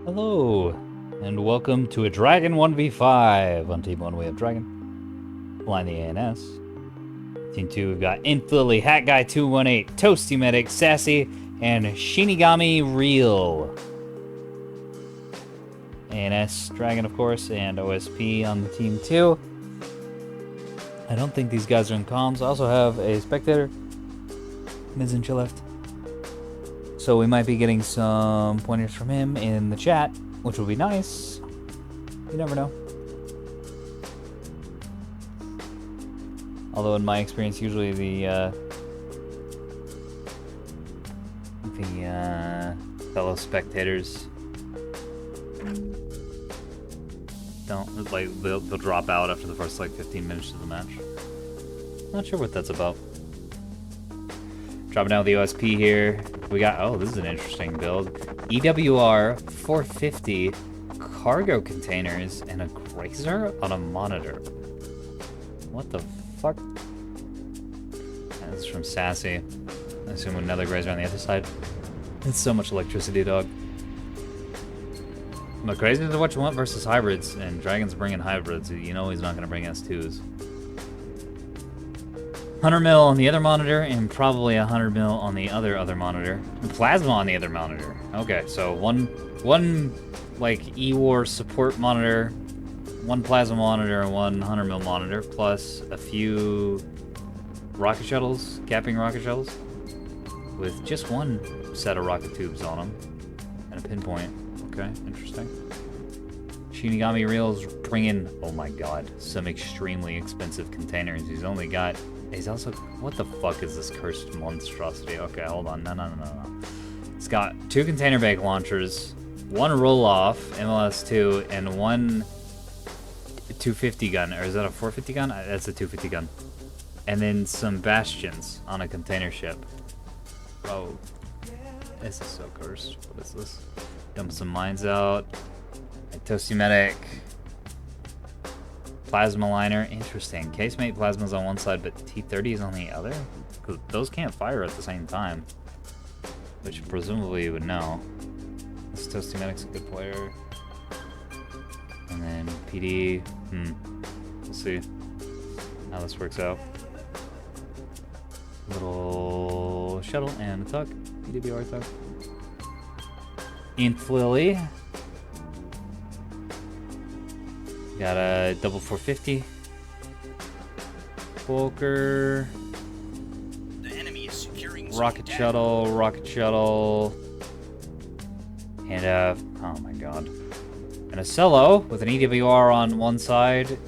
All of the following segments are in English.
Hello, and welcome to a Dragon 1v5. On Team 1 we have Dragon, Flying the ANS. Team 2 we've got Inflily, Hat Guy 218, Toasty Medic, Sassy, and Shinigami Real. ANS, Dragon of course, and OSP on the Team 2. I don't think these guys are in comms. I also have a spectator, Mizincha left. So we might be getting some pointers from him in the chat, which will be nice. You never know. Although in my experience, usually the fellow spectators don't like they'll drop out after the first like 15 minutes of the match. Not sure what that's about. Dropping down with the OSP here. We got, oh, this is an interesting build. EWR 450 cargo containers and a grazer on a monitor. What the fuck? This is from Sassy. I assume another grazer on the other side. It's so much electricity, dog. But crazy is what you want versus hybrids, and Dragon's bringing hybrids. You know he's not going to bring S2s. 100 mil on the other monitor, and probably 100 mil on the other monitor. Plasma on the other monitor. Okay, so one like E-War support monitor, one plasma monitor, and one 100 mil monitor, plus a few rocket shuttles, capping rocket shuttles, with just one set of rocket tubes on them, and a pinpoint. Okay, interesting. Shinigami Reel's bringing, oh my god, some extremely expensive containers. He's also, what the fuck is this cursed monstrosity? Okay, hold on, no. It's got 2 container bank launchers, 1 roll-off, MLS2, and 1 250 gun, or is that a 450 gun? That's a 250 gun. And then some bastions on a container ship. Oh, this is so cursed. What is this? Dump some mines out. Toasty Medic. Plasma liner, interesting. Casemate plasma's on one side, but T30 is on the other? Because those can't fire at the same time. Which presumably you would know. This Toasty Medic's a good player. And then PD, we'll see how this works out. Little shuttle and a tug, PWR tug. Inflily. Got a double 450. Volker. The enemy is securing rocket shuttle. And oh my god. And a cello with an EWR on one side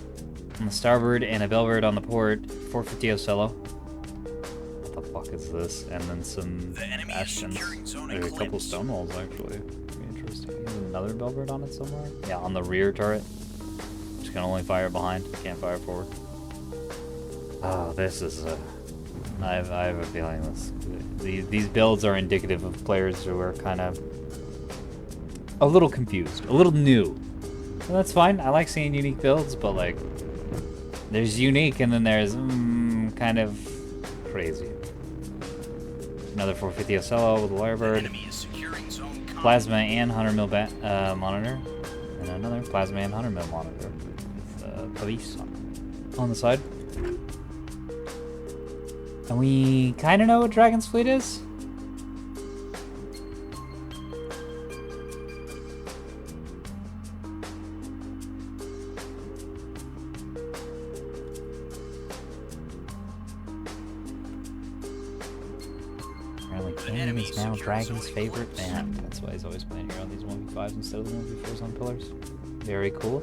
on the starboard and a bellbird on the port. 450 Ocello. What the fuck is this? And then some bastions. There's a couple stone walls actually. Pretty interesting. There's another bellbird on it somewhere. Yeah, on the rear turret. Can only fire behind, can't fire forward. Oh, this is I have a feeling these builds are indicative of players who are kind of a little confused, a little new. And that's fine. I like seeing unique builds, but like there's unique and then there's kind of crazy. Another 450 Ocello with a Lyrebird, plasma and 100 mil monitor, and another plasma and 100 mil monitor. Police on the side. And we kind of know what Dragon's fleet is. Apparently Canyon is now Dragon's favorite map. That's why he's always playing here on these 1v5s instead of the 1v4s on pillars. Very cool.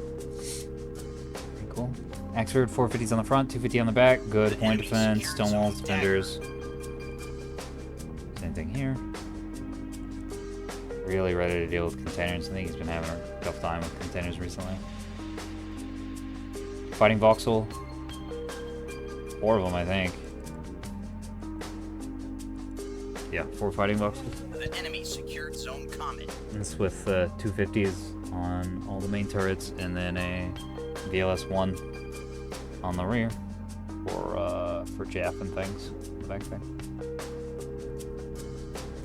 Cool. Axford 450s on the front, 250 on the back. Good point defense, stone walls, defenders. Same thing here. Really ready to deal with containers. I think he's been having a tough time with containers recently. Fighting Voxel. 4 of them, I think. Yeah, 4 fighting Voxels. The enemy secured zone Comet. This with 250s on all the main turrets, and then a VLS-1 on the rear for chaff and things. The back thing.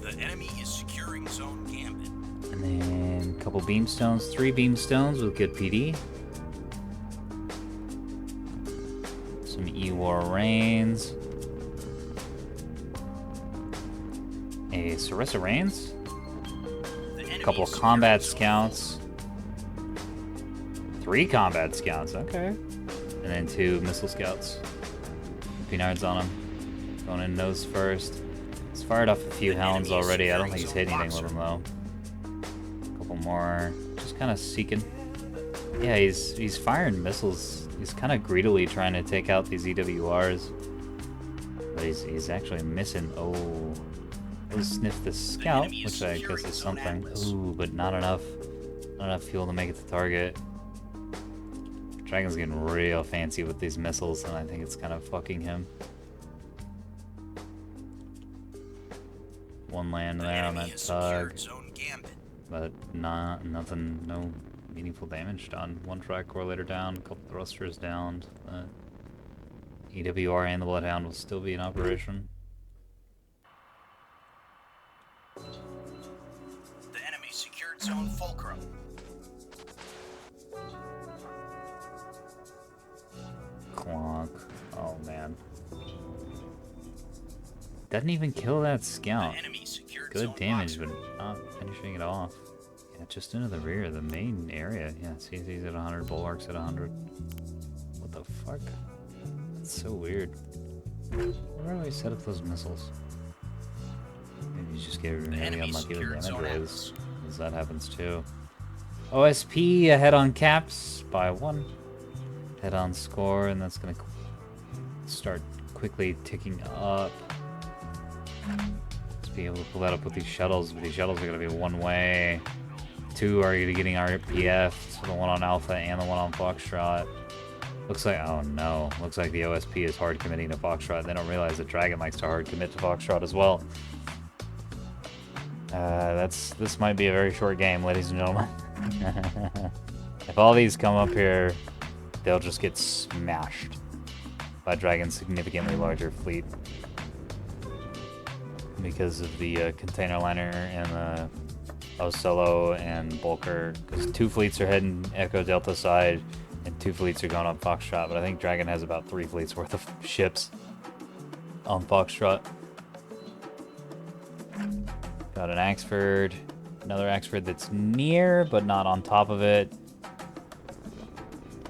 The enemy is securing zone Gambit. And then couple beamstones, 3 beamstones with good PD. Some E-War Reigns. A Sarissa Reigns. A couple of combat scouts. 3 combat scouts, okay. And then 2 missile scouts. Pinard's on him. Going in nose first. He's fired off a few hounds already. I don't think he's hit anything with them though. A couple more. Just kind of seeking. Yeah, he's firing missiles. He's kind of greedily trying to take out these EWRs. But he's actually missing. Oh. He'll sniff the scout, which I guess is something. Ooh, but not enough. Not enough fuel to make it to target. Dragon's getting real fancy with these missiles, and I think it's kind of fucking him. One land there on that tug, but nothing, no meaningful damage done. 1 track correlator down, a couple thrusters down. EWR and the Bloodhound will still be in operation. The enemy secured zone Fulcrum. Clonk. Oh man. Doesn't even kill that scout. Good damage, but not finishing it off. Yeah, just into the rear, the main area. Yeah, CZ's at 100, Bulwark's at 100. What the fuck? That's so weird. Where do I set up those missiles? Maybe you just get really unlucky with damage raise, because that happens too. OSP ahead on caps by 1. Head on score, and that's gonna start quickly ticking up. Let's be able to pull that up with these shuttles, but these shuttles are gonna be one way. 2 are getting RPF, so the one on Alpha and the one on Foxtrot. Looks like, oh no, looks like the OSP is hard committing to Foxtrot. They don't realize that Dragon likes to hard commit to Foxtrot as well. This might be a very short game, ladies and gentlemen. If all these come up here, they'll just get smashed by Dragon's significantly larger fleet because of the container liner and the Osolo and Bulker. Because 2 fleets are heading Echo Delta side and 2 fleets are going on Foxtrot. But I think Dragon has about 3 fleets worth of ships on Foxtrot. Got an Axford, another Axford that's near but not on top of it.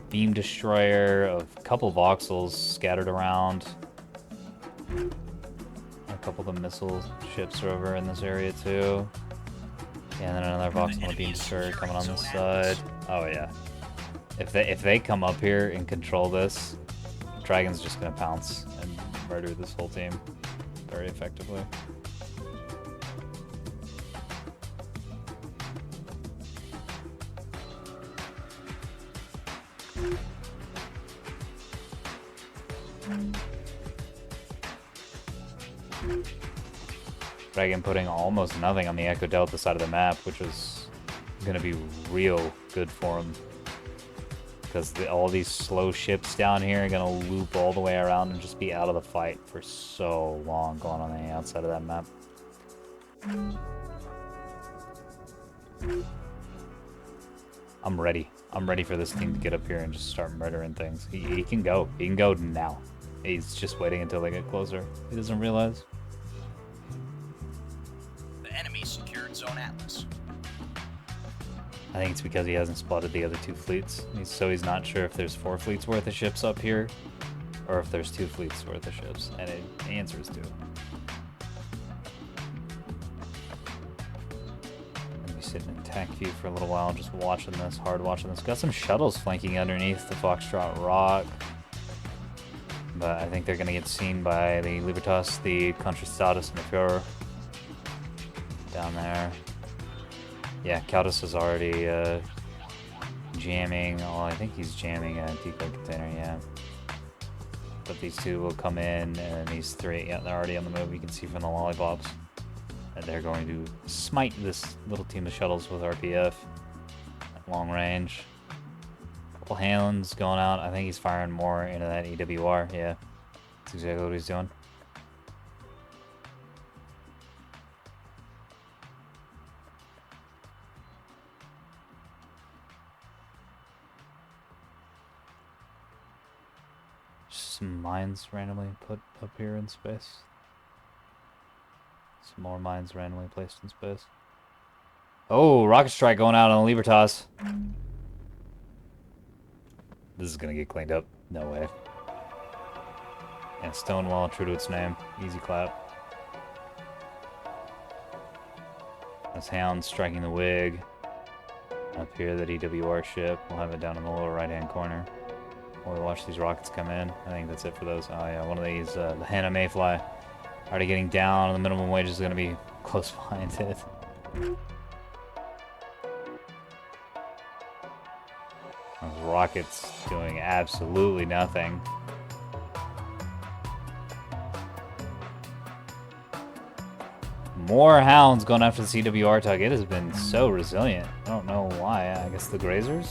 Beam destroyer, a couple voxels scattered around. A couple of the missile ships are over in this area too. Yeah, and then another voxel and a beam destroyer coming on this side. Oh yeah. If they come up here and control this, Dragon's just gonna pounce and murder this whole team very effectively. Dragon putting almost nothing on the Echo Delta side of the map, which is going to be real good for him. Because all these slow ships down here are going to loop all the way around and just be out of the fight for so long going on the outside of that map. I'm ready. I'm ready for this team to get up here and just start murdering things. He can go. He can go now. He's just waiting until they get closer. He doesn't realize. The enemy secured zone Atlas. I think it's because he hasn't spotted the other 2 fleets. So he's not sure if there's 4 fleets worth of ships up here, or if there's 2 fleets worth of ships. And the answer is 2. Gonna be sitting in tack view for a little while, just watching this, hard watching this. Got some shuttles flanking underneath the Foxtrot Rock. But I think they're going to get seen by the Libertas, the Contrastatus, and the Führer down there. Yeah, Countess is already jamming. Oh, I think he's jamming a decoy container, yeah. But these 2 will come in, and these 3, yeah, they're already on the move. You can see from the lollipops that they're going to smite this little team of shuttles with RPF at long range. Couple hands going out. I think he's firing more into that EWR. Yeah, that's exactly what he's doing. some mines randomly put up here in space. Some more mines randomly placed in space. Oh, rocket strike going out on the Libertas. This is gonna get cleaned up. No way. Yeah, Stonewall, true to its name. Easy clap. This Hound striking the Wig. Up here, that EWR ship. We'll have it down in the lower right-hand corner. While we watch these rockets come in. I think that's it for those. Oh yeah, one of these, the Hannah Mayfly. Already getting down. The minimum wage is gonna be close behind it. Those rockets doing absolutely nothing. More Hounds going after the CWR tug. It has been so resilient. I don't know why. I guess the Grazers?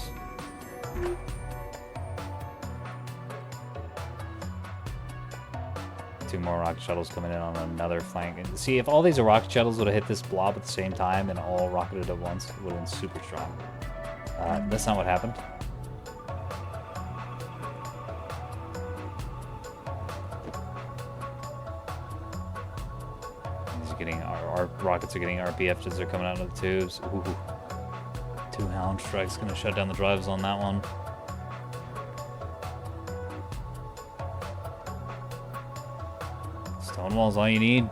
Two more rocket shuttles coming in on another flank. And see, if all these rocket shuttles would have hit this blob at the same time and all rocketed at once, it would have been super strong. That's not what happened. Getting our rockets are getting RPF'd as they're coming out of the tubes. Ooh. 2 Hound strikes gonna shut down the drives on that one. Stonewall's all you need.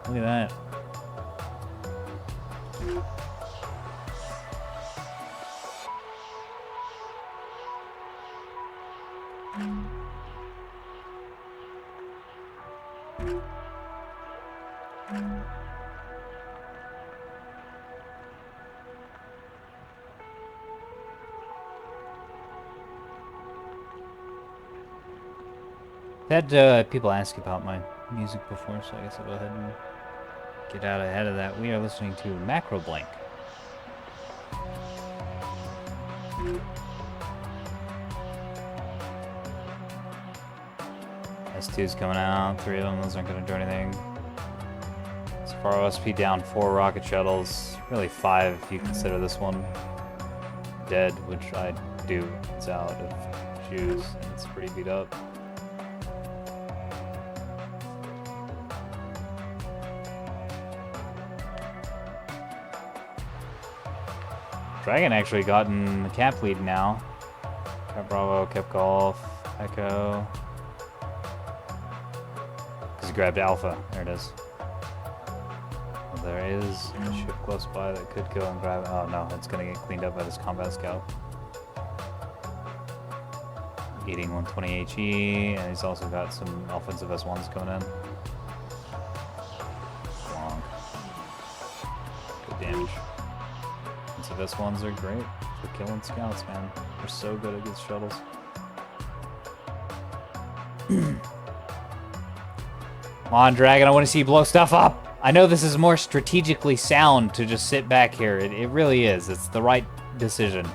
Look at that. Had people ask about my music before, so I guess I'll go ahead and get out ahead of that. We are listening to Macro Blank. S2's coming out, 3 of them, those aren't going to do anything. So far, OSP down 4 rocket shuttles, really 5 if you consider this one dead, which I do. It's out of shoes, and it's pretty beat up. Dragon actually gotten the cap lead now. Cap Bravo, Cap Golf, Echo. Because he grabbed Alpha. There it is. Well, there is a ship close by that could go and grab it. Oh no, it's going to get cleaned up by this combat scout. Eating 120 HE, and he's also got some offensive S1s coming in. Long. Good damage. So this ones are great for killing scouts, man. They're so good against shuttles. Come on, Dragon, I want to see you blow stuff up. I know this is more strategically sound to just sit back here. It really is. It's the right decision.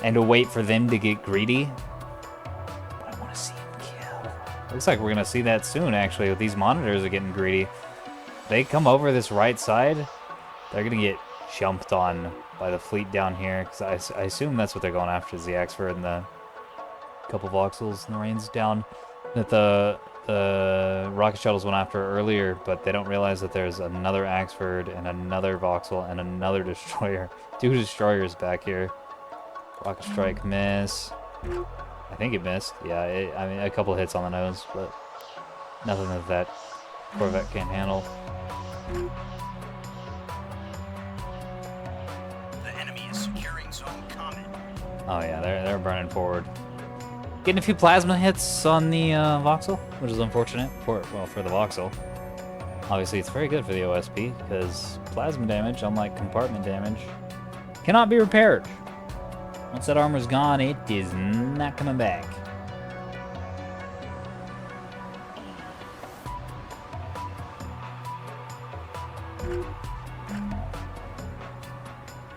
And to wait for them to get greedy. But I want to see them kill. Looks like we're going to see that soon, actually, with these monitors are getting greedy. They come over this right side, they're going to get jumped on by the fleet down here, because I assume that's what they're going after, is the Axford and the couple voxels and the Rains down that the rocket shuttles went after earlier, but they don't realize that there's another Axford and another voxel and another destroyer. 2 destroyers back here. Rocket strike miss. I think it missed. Yeah, I mean, a couple hits on the nose, but nothing that Corvette can't handle. Oh yeah, they're burning forward. Getting a few plasma hits on the voxel, which is unfortunate for the voxel. Obviously, it's very good for the OSP because plasma damage, unlike compartment damage, cannot be repaired. Once that armor's gone, it is not coming back.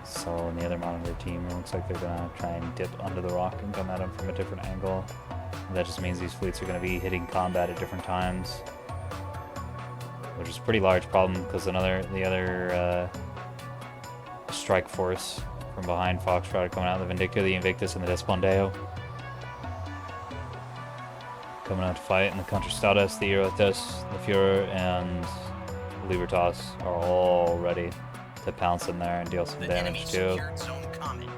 So on the other monitor team, it looks like they're gonna try and dip under the rock and come at them from a different angle. And that just means these fleets are gonna be hitting combat at different times, which is a pretty large problem because the other strike force from behind Foxtrot are coming out, the Vindicta, the Invictus, and the Despondeo. coming out to fight, and the Counterstatus, the Erotus, the Führer, and Libertas are all ready to pounce in there and deal some damage too. Zone coming.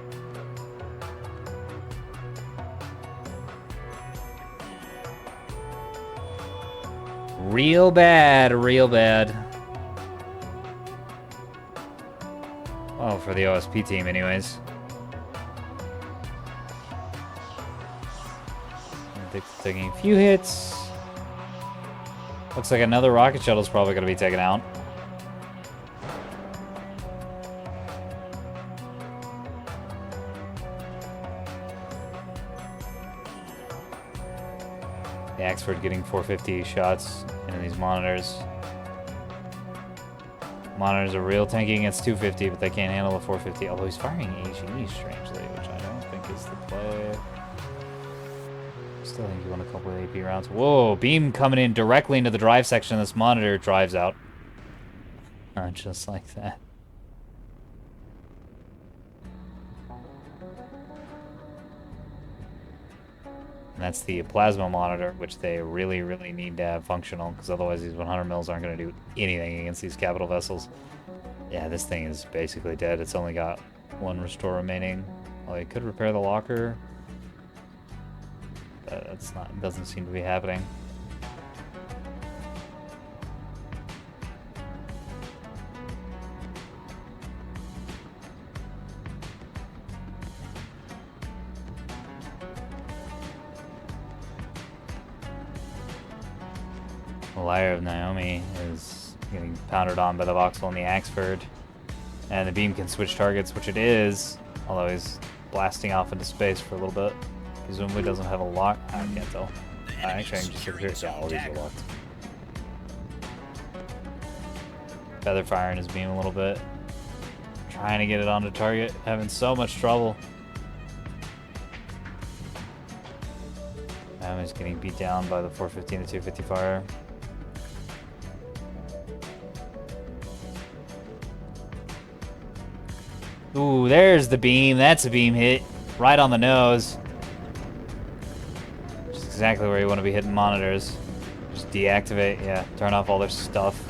Real bad, real bad. Well, for the OSP team anyways. Taking a few hits. Looks like another rocket shuttle's probably going to be taken out. The Axford getting 450 shots into these monitors. Monitors are real tanky against 250, but they can't handle the 450. Although he's firing AGE strangely, which I don't think is the play. Still think you want a couple of AP rounds. Whoa, beam coming in directly into the drive section of this monitor, drives out. Just like that. And that's the plasma monitor, which they really, really need to have functional, because otherwise these 100 mils aren't going to do anything against these capital vessels. Yeah, this thing is basically dead. It's only got one restore remaining. Well, it could repair the locker. But that's not, doesn't seem to be happening. The Lyre of Naomi is getting pounded on by the Voxel and the Axford. And the beam can switch targets, which it is, although he's blasting off into space for a little bit. Presumably doesn't have a lock. I can't tell. Actually, I can just look here. Yeah, all these are locked. Feather firing his beam a little bit. Trying to get it onto target. Having so much trouble. Now he's getting beat down by the 450 and the 250 fire. Ooh, there's the beam. That's a beam hit. Right on the nose. Which is exactly where you want to be hitting monitors. Just deactivate, yeah. Turn off all their stuff.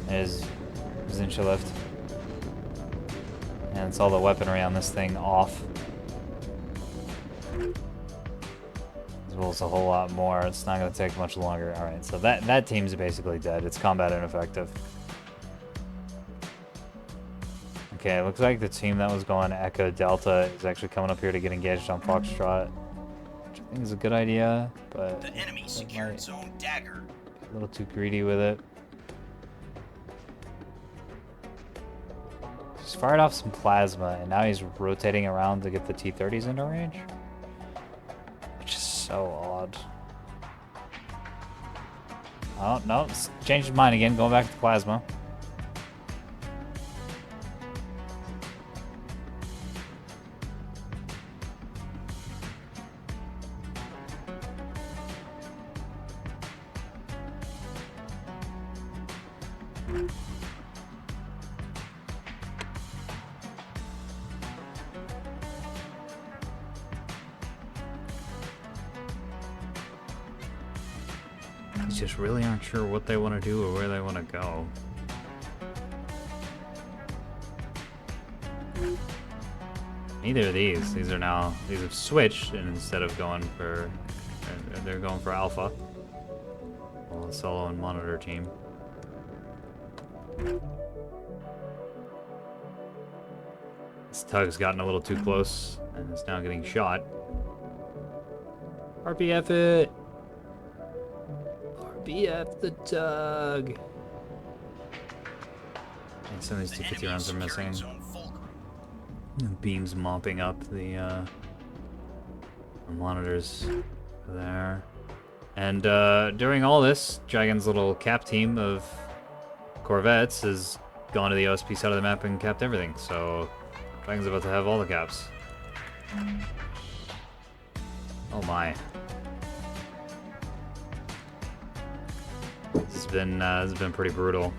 There's Zincha lift. And it's all the weaponry on this thing off. As well as a whole lot more. It's not going to take much longer. Alright, so that team's basically dead. It's combat ineffective. Okay, it looks like the team that was going Echo Delta is actually coming up here to get engaged on Foxtrot, which I think is a good idea, but the enemy secured zone dagger. A little too greedy with it. He's fired off some plasma, and now he's rotating around to get the T-30s into range, which is so odd. Oh, no, it's changed his mind again, going back to plasma. Just really aren't sure what they want to do or where they want to go. Neither of these. These have switched, and instead of going for, they're going for alpha. Well, the solo and monitor team. This tug's gotten a little too close, and is now getting shot. RPF it! BF the tug. And some of these 250 rounds are missing. Beams mopping up the monitors there. And during all this, Dragon's little cap team of corvettes has gone to the OSP side of the map and capped everything. So Dragon's about to have all the caps. Oh my. This has been pretty brutal.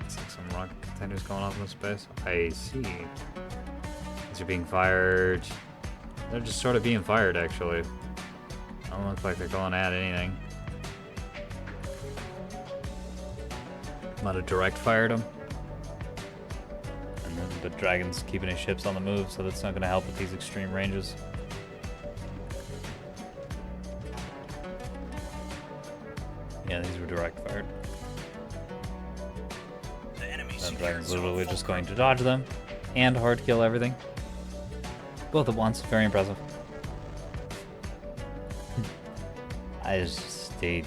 Looks like some rocket containers going off in space. I see. These are being fired. They're just sort of being fired, actually. Don't look like they're going at anything. Might have direct fired them. And then the dragon's keeping his ships on the move, so that's not going to help with these extreme ranges. Yeah, these were direct fired. The dragon's literally just going to dodge them and hard kill everything. Both at once. Very impressive. They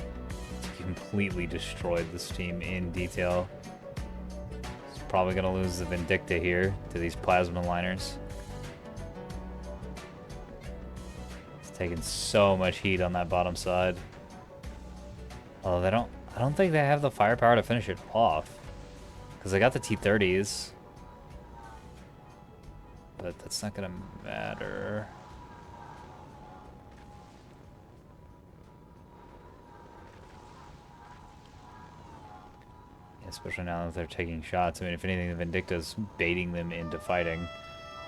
completely destroyed this team in detail. He's probably going to lose the Vindicta here to these plasma liners. It's taking so much heat on that bottom side. Oh, I don't think they have the firepower to finish it off. Because they got the T-30s. But that's not going to matter. Especially now that they're taking shots. I mean, if anything, the Vindicta's baiting them into fighting.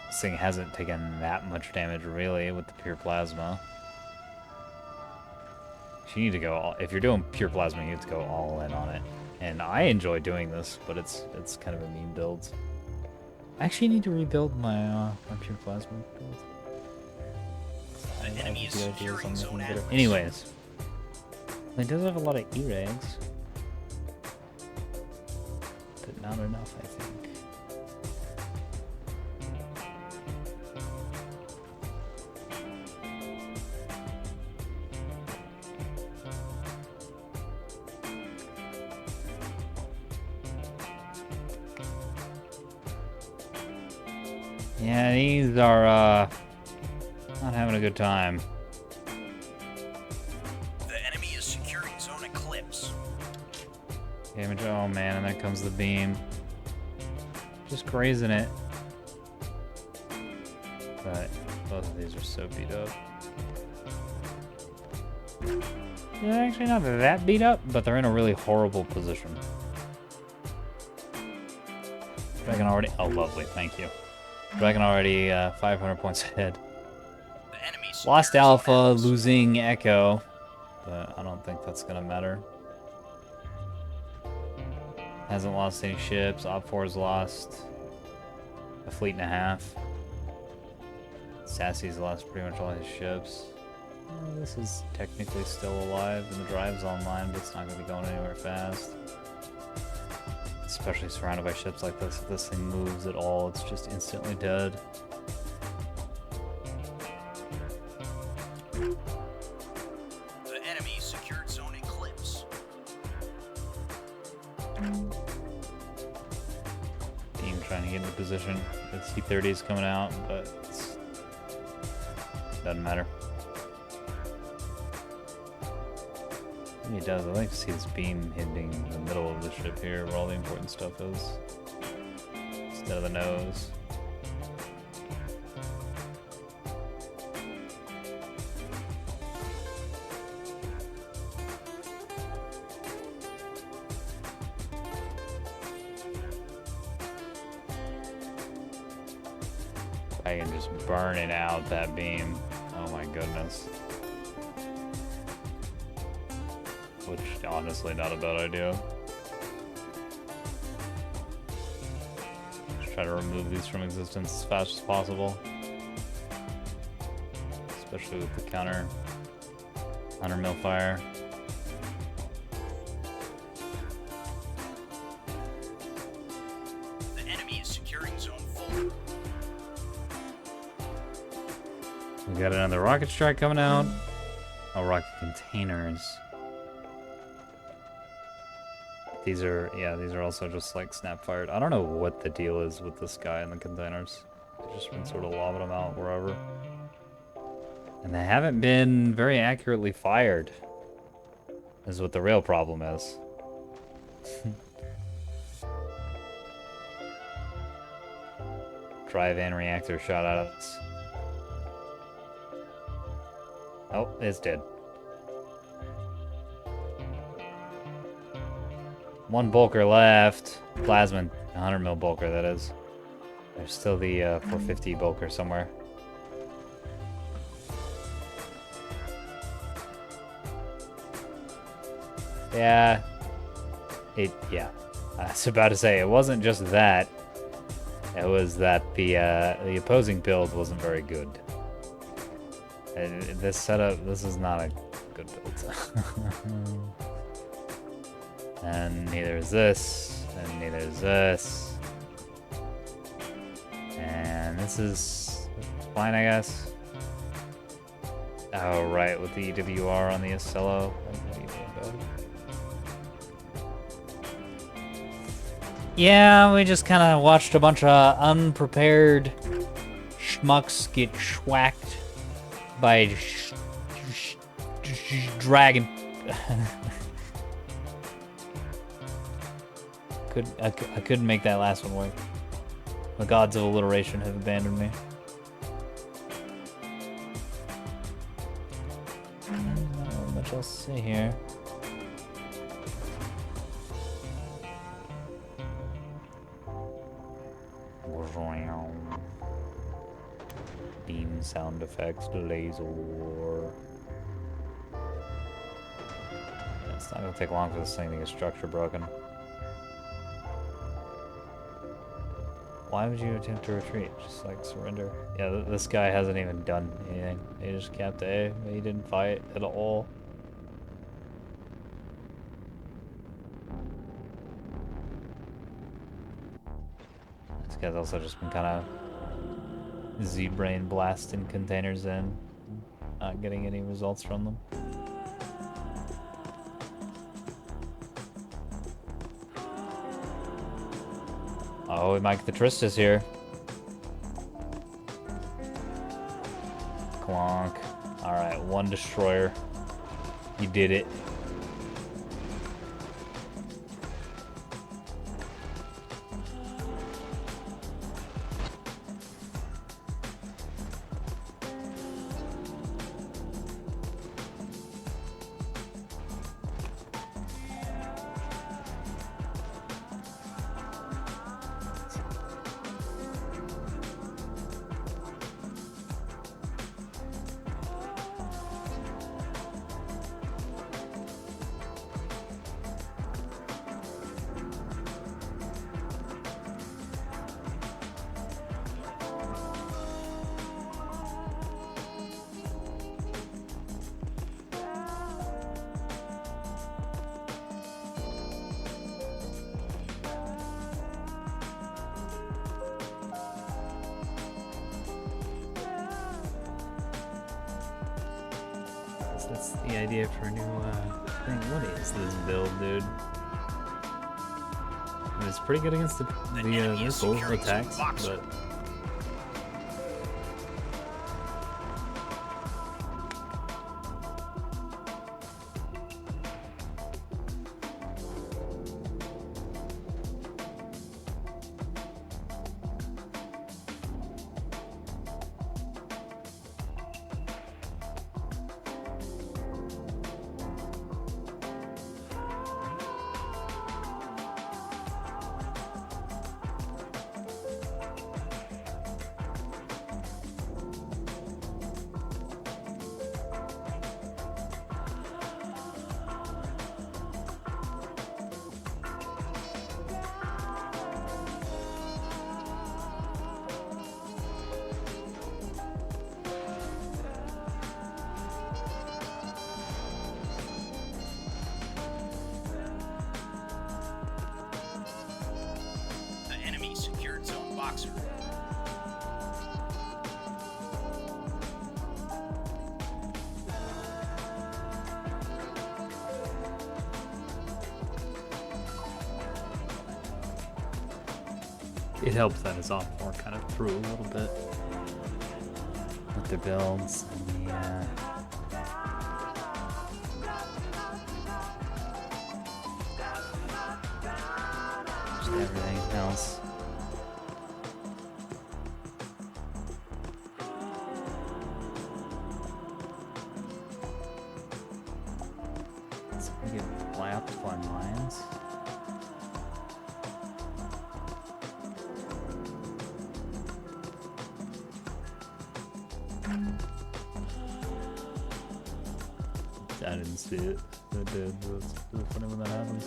This thing hasn't taken that much damage, really, with the pure plasma. You need to go all, if you're doing pure plasma, you have to go all in on it. And I enjoy doing this, but it's kind of a meme build. I actually need to rebuild my my pure plasma build. Anyways, it does have a lot of E-rags, but not enough, I think. Yeah, these are not having a good time. The enemy is securing zone eclipse. Damage, oh man, and there comes the beam. Just grazing it. But both of these are so beat up. They're actually not that beat up, but they're in a really horrible position. Dragon already, oh lovely, thank you. Dragon already 500 points ahead. Lost Alpha, losing Echo, but I don't think that's gonna matter. Hasn't lost any ships. Op 4's lost a fleet and a half. Sassy's lost pretty much all his ships. This is technically still alive, and the drive's online, but it's not gonna be going anywhere fast. Especially surrounded by ships like this. If this thing moves at all, it's just instantly dead. The enemy secured zone eclipse. Team trying to get into position. The C-30 is coming out, but doesn't matter. Maybe it does. I like to see this beam hitting the middle of the ship here, where all the important stuff is, instead of the nose. I can just burn it out, that beam. Oh my goodness. Which, honestly, not a bad idea. Just try to remove these from existence as fast as possible. Especially with the counter 100 mil fire. The enemy is securing zone 4. We got another rocket strike coming out. Oh, rocket containers. These are also just like snap fired. I don't know what the deal is with this guy in the containers. They've just been sort of lobbing them out wherever. And they haven't been very accurately fired, is what the real problem is. Drive and reactor shot at us. Oh, it's dead. One bulker left. Plasma, 100 mil bulker, that is. There's still the 450 bulker somewhere. Yeah. Yeah. I was about to say, it wasn't just that. It was that the opposing build wasn't very good. This setup, this is not a good build. And neither is this, and neither is this. And this is fine, I guess. Oh, right, with the EWR on the Ocello. What are you doing about it? Yeah, we just kind of watched a bunch of unprepared schmucks get schwacked by dragon. I couldn't make that last one work. The gods of alliteration have abandoned me. Not much else to say here. Beam sound effects, laser. It's not gonna take long for this thing to get structure broken. Why would you attempt to retreat? Just like surrender. Yeah, this guy hasn't even done anything. He just camped A. He didn't fight at all. This guy's also just been kind of Z-brain blasting containers in, not getting any results from them. Oh, we might get the Tristis here. Clonk. Alright, one destroyer. You did it. That's the idea for a new thing. What is this build, dude? It's pretty good against the missile attacks, but boxer. it helps that his off-more kind of through a little bit with their builds and the just everything else. So we get fly up to fly mines. I didn't see it. It did. It's really funny when that happens.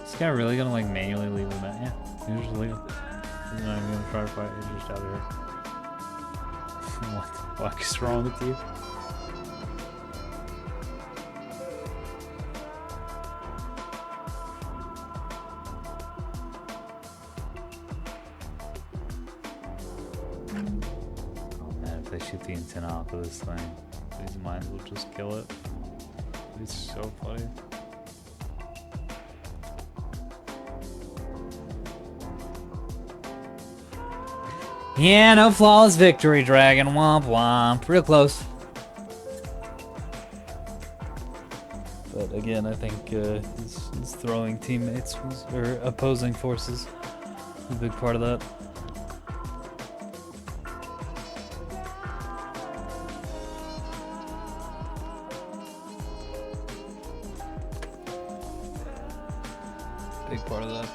This guy really gonna like manually leave him out? Yeah, he's just leaving. He's not even gonna try to fight. He's just out of here. What the fuck is wrong with you? Oh man, if they shoot the antenna off of this thing, these mines will just kill it. It's so funny. Yeah, no flawless victory, Dragon. Womp womp. Real close. But again, I think his throwing teammates or opposing forces was a big part of that. Big part of that.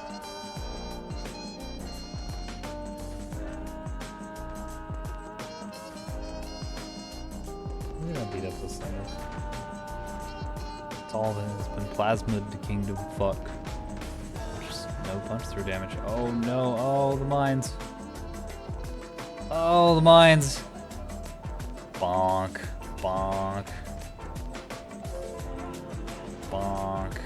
Look at how beat up this thing is. It's all that has been plasmid to Kingdom Fuck. Just no punch through damage. Oh no, oh the mines. Oh the mines. Bonk. Bonk. Bonk.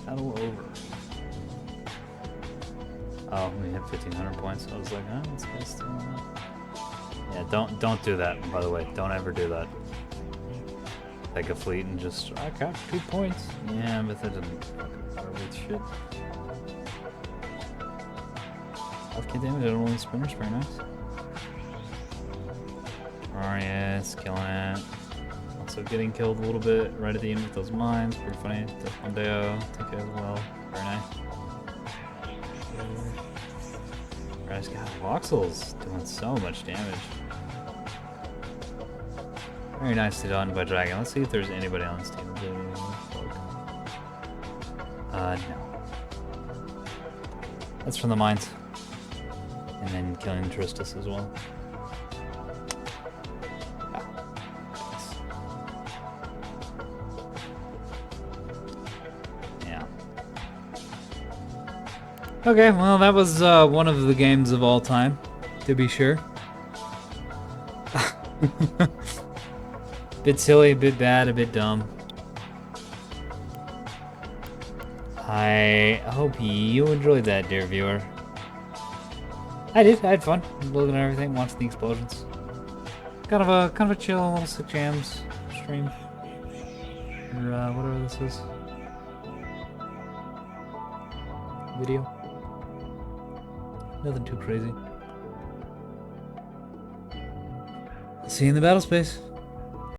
Battle over. Oh, we hit 1,500 points. I was like, oh, this guy's still on that. Yeah, don't do that. By the way, don't ever do that. Take a fleet and just I got 2 points. Yeah, but that didn't fucking start with shit. 5k damage at only spinners, very nice. Oh yes, killing it. Also getting killed a little bit right at the end with those mines. Pretty funny. Death Mondeo, take it as well. Very nice. Guys, God, Voxel's doing so much damage. Very nicely done by Dragon. Let's see if there's anybody on this team. No. That's from the mines. And then killing Tristus as well. Yeah. Okay, well that was one of the games of all time, to be sure. Bit silly, a bit bad, a bit dumb. I hope you enjoyed that, dear viewer. I did. I had fun looking at everything, watching the explosions. Kind of a chill little Sick Jams stream, or whatever this is. Video. Nothing too crazy. See you in the battle space.